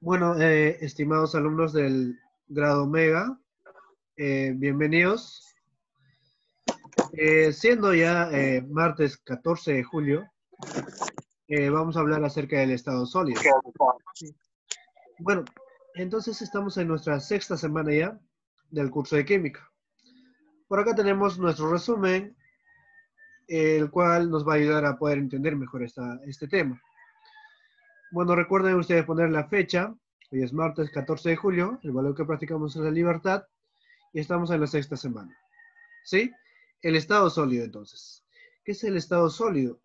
Bueno, estimados alumnos del grado Omega, bienvenidos. Siendo ya martes 14 de julio, vamos a hablar acerca del estado sólido. Sí. Bueno, entonces estamos en nuestra sexta semana ya del curso de química. Por acá tenemos nuestro resumen, el cual nos va a ayudar a poder entender mejor este tema. Bueno, recuerden ustedes poner la fecha. Hoy es martes 14 de julio, el valor que practicamos es la libertad, y estamos en la sexta semana. ¿Sí? El estado sólido, entonces. ¿Qué es el estado sólido?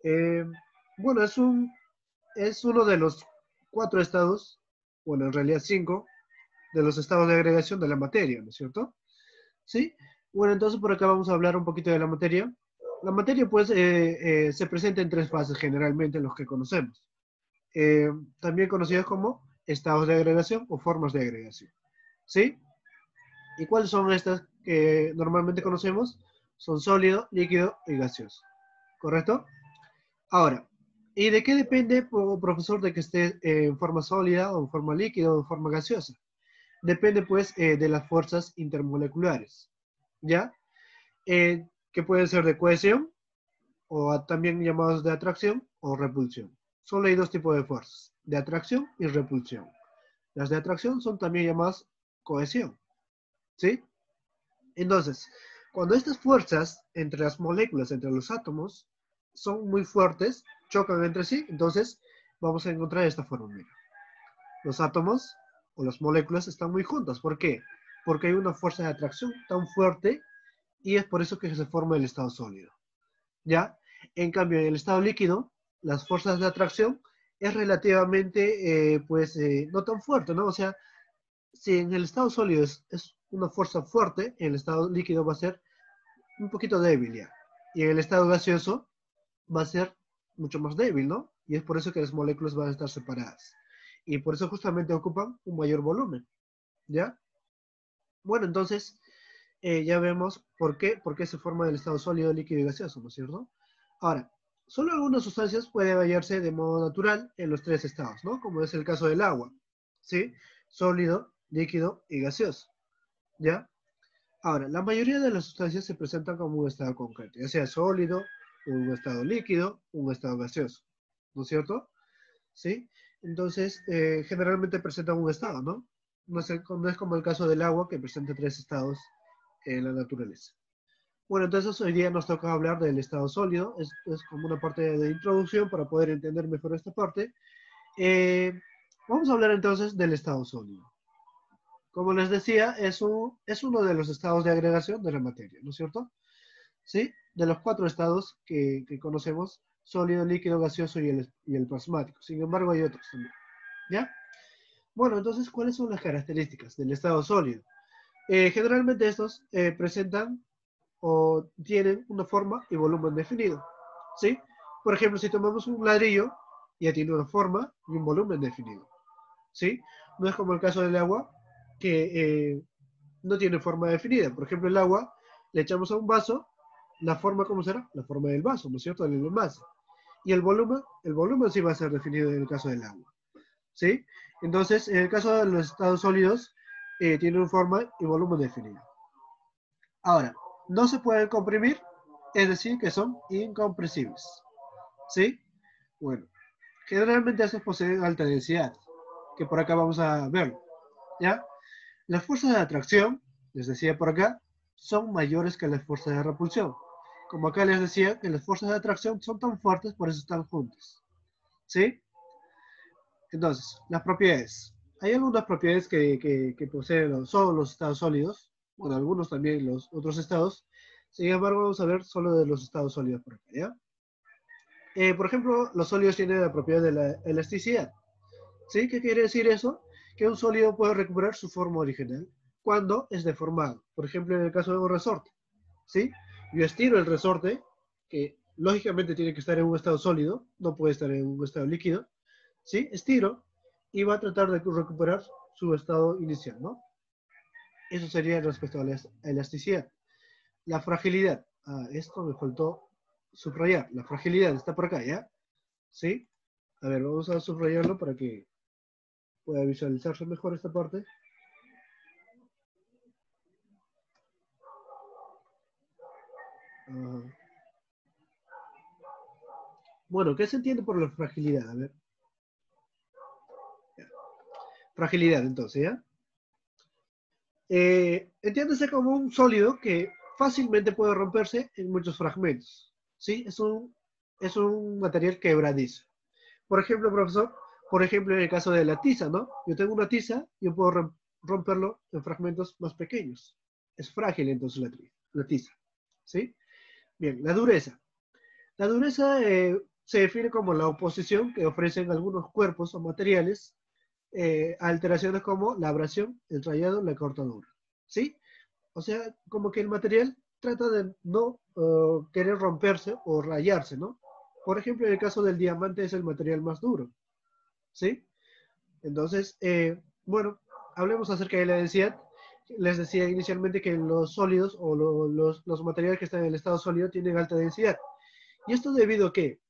Bueno, es uno de los 4 estados, bueno, en realidad 5, de los estados de agregación de la materia, ¿no es cierto? ¿Sí? Bueno, entonces por acá vamos a hablar un poquito de la materia. La materia, pues, se presenta en 3 fases generalmente, los que conocemos. Eh, También conocidas como estados de agregación o formas de agregación. ¿Sí? ¿Y cuáles son estas que normalmente conocemos? Son sólido, líquido y gaseoso. ¿Correcto? Ahora, ¿y de qué depende, profesor, de que esté en forma sólida o en forma líquida o en forma gaseosa? Depende, pues, de las fuerzas intermoleculares, ¿ya? Que pueden ser de cohesión o también llamados de atracción o repulsión. Solo hay 2 tipos de fuerzas, de atracción y repulsión. Las de atracción son también llamadas cohesión, ¿sí? Entonces, cuando estas fuerzas entre las moléculas, entre los átomos, son muy fuertes, chocan entre sí, entonces vamos a encontrar esta fórmula. Los átomos o las moléculas están muy juntas. ¿Por qué? Porque hay una fuerza de atracción tan fuerte y es por eso que se forma el estado sólido. ¿Ya? En cambio, en el estado líquido, las fuerzas de atracción es relativamente, no tan fuerte, ¿no? O sea, si en el estado sólido es una fuerza fuerte, en el estado líquido va a ser un poquito débil ya. Y en el estado gaseoso va a ser mucho más débil, ¿no? Y es por eso que las moléculas van a estar separadas. Y por eso justamente ocupan un mayor volumen, ¿ya? Bueno, entonces ya vemos por qué se forma el estado sólido, líquido y gaseoso, ¿no es cierto? Ahora, solo algunas sustancias pueden hallarse de modo natural en los 3 estados, ¿no? Como es el caso del agua, ¿sí? Sólido, líquido y gaseoso, ¿ya? Ahora, la mayoría de las sustancias se presentan como un estado concreto, ya sea sólido, un estado líquido, un estado gaseoso, ¿no es cierto? ¿Sí? Entonces, generalmente presentan un estado, ¿no? No es como el caso del agua que presenta 3 estados en la naturaleza. Bueno, entonces hoy día nos toca hablar del estado sólido, es como una parte de introducción para poder entender mejor esta parte. Eh, Vamos a hablar entonces del estado sólido. Como les decía, es uno de los estados de agregación de la materia, ¿no es cierto? ¿Sí? De los 4 estados que conocemos, sólido, líquido, gaseoso y el plasmático. Sin embargo, hay otros también. ¿Ya? Bueno, entonces, ¿cuáles son las características del estado sólido? Generalmente estos presentan o tienen una forma y volumen definido. ¿Sí? Por ejemplo, si tomamos un ladrillo, ya tiene una forma y un volumen definido. ¿Sí? No es como el caso del agua, que no tiene forma definida. Por ejemplo, el agua le echamos a un vaso, la forma, ¿cómo será? La forma del vaso, ¿no es cierto? El envase. Y el volumen sí va a ser definido en el caso del agua. ¿Sí? Entonces, en el caso de los estados sólidos, tienen forma y volumen definido. Ahora, no se pueden comprimir, es decir, que son incompresibles. ¿Sí? Bueno, generalmente estos poseen alta densidad, que por acá vamos a ver. ¿Ya? Las fuerzas de atracción, les decía por acá, son mayores que las fuerzas de repulsión. Como acá les decía, que las fuerzas de atracción son tan fuertes, por eso están juntas. ¿Sí? Entonces, las propiedades. Hay algunas propiedades que poseen solo los estados sólidos, bueno, algunos también los otros estados. Sin embargo, vamos a ver solo de los estados sólidos por acá, ¿ya? Por ejemplo, los sólidos tienen la propiedad de la elasticidad. ¿Sí? ¿Qué quiere decir eso? Que un sólido puede recuperar su forma original cuando es deformado. Por ejemplo, en el caso de un resorte. ¿Sí? Yo estiro el resorte, que lógicamente tiene que estar en un estado sólido, no puede estar en un estado líquido. ¿Sí? Estiro y va a tratar de recuperar su estado inicial, ¿no? Eso sería respecto a la elasticidad. La fragilidad. Ah, esto me faltó subrayar. La fragilidad está por acá, ¿ya? ¿Sí? A ver, vamos a subrayarlo para que Puede visualizarse mejor esta parte. Bueno, ¿qué se entiende por la fragilidad? A ver. Fragilidad, entonces, ¿ya? Entiéndase como un sólido que fácilmente puede romperse en muchos fragmentos. ¿Sí? Es un material quebradizo. Por ejemplo, profesor, por ejemplo, en el caso de la tiza, ¿no? Yo tengo una tiza, yo puedo romperlo en fragmentos más pequeños. Es frágil entonces la tiza. ¿Sí? Bien, la dureza. La dureza se define como la oposición que ofrecen algunos cuerpos o materiales a alteraciones como la abrasión, el rayado, la cortadura. ¿Sí? O sea, como que el material trata de no querer romperse o rayarse, ¿no? Por ejemplo, en el caso del diamante es el material más duro. ¿Sí? Entonces, bueno, hablemos acerca de la densidad. Les decía inicialmente que los sólidos o los materiales que están en el estado sólido tienen alta densidad. ¿Y esto debido a qué?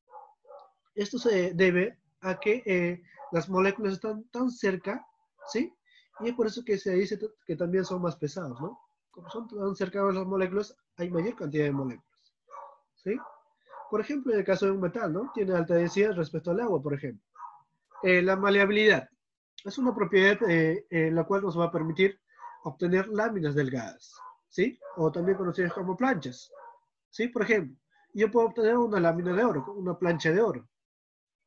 Esto se debe a que las moléculas están tan cerca, ¿sí? Y es por eso que se dice que también son más pesados, ¿no? Como son tan cercanos las moléculas, hay mayor cantidad de moléculas, ¿sí? Por ejemplo, en el caso de un metal, ¿no? Tiene alta densidad respecto al agua, por ejemplo. La maleabilidad es una propiedad la cual nos va a permitir obtener láminas delgadas, ¿sí? O también conocidas como planchas, ¿sí? Por ejemplo, yo puedo obtener una lámina de oro, una plancha de oro,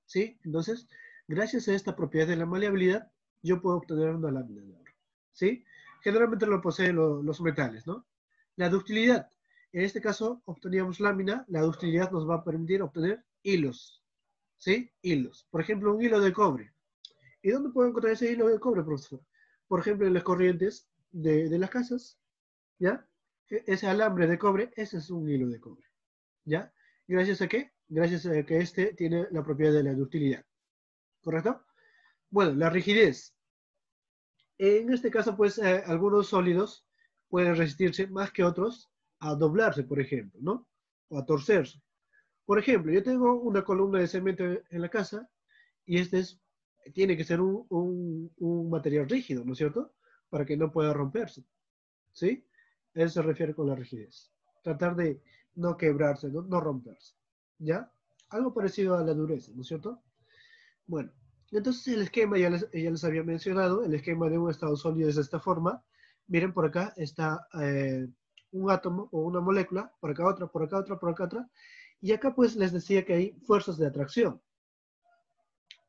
¿sí? Entonces, gracias a esta propiedad de la maleabilidad, yo puedo obtener una lámina de oro, ¿sí? Generalmente lo poseen los metales, ¿no? La ductilidad. En este caso, obteníamos lámina, la ductilidad nos va a permitir obtener hilos, ¿sí? Hilos. Por ejemplo, un hilo de cobre. ¿Y dónde puedo encontrar ese hilo de cobre, profesor? Por ejemplo, en las corrientes de las casas, ¿ya? Ese alambre de cobre, ese es un hilo de cobre, ¿ya? ¿Gracias a qué? Gracias a que este tiene la propiedad de la ductilidad, ¿correcto? Bueno, la rigidez. En este caso, pues, algunos sólidos pueden resistirse más que otros a doblarse, por ejemplo, ¿no? O a torcerse. Por ejemplo, yo tengo una columna de cemento en la casa y tiene que ser un material rígido, ¿no es cierto? Para que no pueda romperse, ¿sí? Eso se refiere con la rigidez. Tratar de no quebrarse, no romperse, ¿ya? Algo parecido a la dureza, ¿no es cierto? Bueno, entonces el esquema, ya les había mencionado, el esquema de un estado sólido es de esta forma. Miren, por acá está un átomo o una molécula, por acá otra, por acá otra, por acá otra. Y acá pues les decía que hay fuerzas de atracción.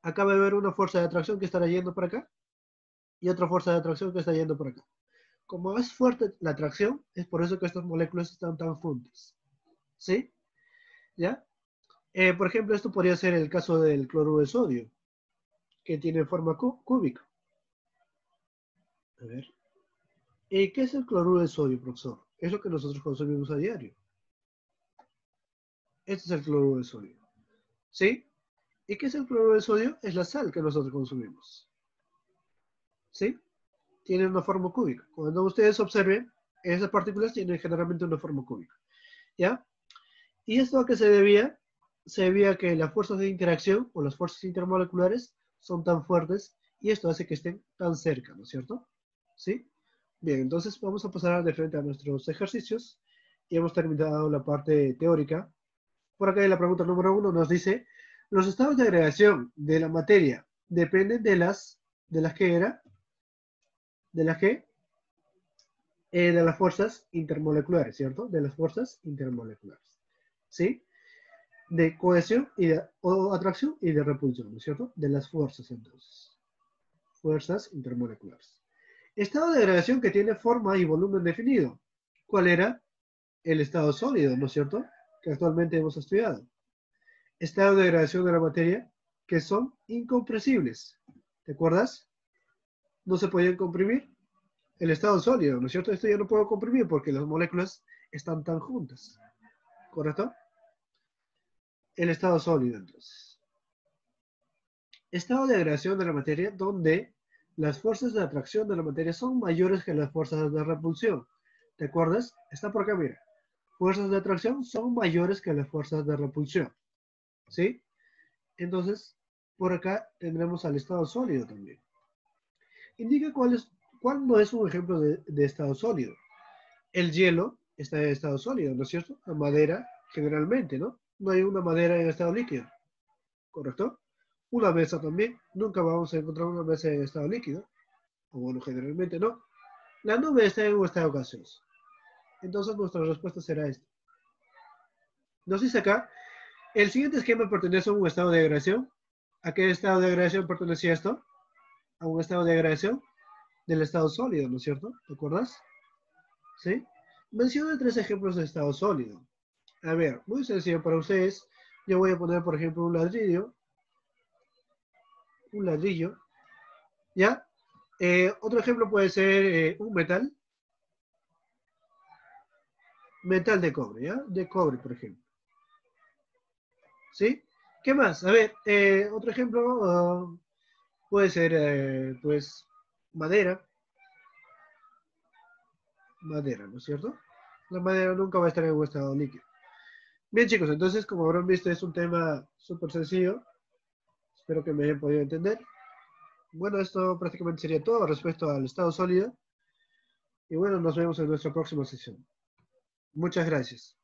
Acá va a haber una fuerza de atracción que estará yendo por acá y otra fuerza de atracción que está yendo por acá. Como es fuerte la atracción, es por eso que estas moléculas están tan juntas. ¿Sí? ¿Ya? Por ejemplo, esto podría ser el caso del cloruro de sodio, que tiene forma cúbica. A ver. ¿Qué es el cloruro de sodio, profesor? Es lo que nosotros consumimos a diario. Este es el cloruro de sodio. ¿Sí? ¿Y qué es el cloruro de sodio? Es la sal que nosotros consumimos. ¿Sí? Tiene una forma cúbica. Cuando ustedes observen, esas partículas tienen generalmente una forma cúbica. ¿Ya? ¿Y esto a qué se debía? Se debía a que las fuerzas de interacción o las fuerzas intermoleculares son tan fuertes y esto hace que estén tan cerca, ¿no es cierto? ¿Sí? Bien, entonces vamos a pasar de frente a nuestros ejercicios y hemos terminado la parte teórica. Por acá en la pregunta número 1 nos dice, los estados de agregación de la materia dependen de las que era, de las que, de las fuerzas intermoleculares, ¿cierto? De las fuerzas intermoleculares, ¿sí? De cohesión o atracción y de repulsión, ¿no es cierto? De las fuerzas entonces. Fuerzas intermoleculares. Estado de agregación que tiene forma y volumen definido. ¿Cuál era? El estado sólido, ¿no es cierto? Que actualmente hemos estudiado. Estado de agregación de la materia que son incompresibles. ¿Te acuerdas? No se podían comprimir. El estado sólido, ¿no es cierto? Esto ya no puedo comprimir porque las moléculas están tan juntas. ¿Correcto? El estado sólido, entonces. Estado de agregación de la materia donde las fuerzas de atracción de la materia son mayores que las fuerzas de repulsión. ¿Te acuerdas? Está por acá, mira. Fuerzas de atracción son mayores que las fuerzas de repulsión. ¿Sí? Entonces, por acá tendremos al estado sólido también. indica cuál no es un ejemplo de estado sólido. El hielo está en estado sólido, ¿no es cierto? La madera, generalmente, ¿no? No hay una madera en estado líquido, ¿correcto? Una mesa también, nunca vamos a encontrar una mesa en estado líquido, o bueno, generalmente no. La nube está en un estado gaseoso. Entonces nuestra respuesta será esta. Nos dice acá, el siguiente esquema pertenece a un estado de degradación. ¿A qué estado de degradación pertenecía esto? A un estado de degradación del estado sólido, ¿no es cierto? ¿Te acuerdas? ¿Sí? Menciona 3 ejemplos de estado sólido. A ver, muy sencillo para ustedes. Yo voy a poner, por ejemplo, un ladrillo. Un ladrillo. ¿Ya? Otro ejemplo puede ser un metal. Metal de cobre, ¿ya? De cobre, por ejemplo. ¿Sí? ¿Qué más? A ver, otro ejemplo puede ser, pues, madera. Madera, ¿no es cierto? La madera nunca va a estar en un estado líquido. Bien, chicos, entonces, como habrán visto, es un tema súper sencillo. Espero que me hayan podido entender. Bueno, esto prácticamente sería todo respecto al estado sólido. Y bueno, nos vemos en nuestra próxima sesión. Muchas gracias.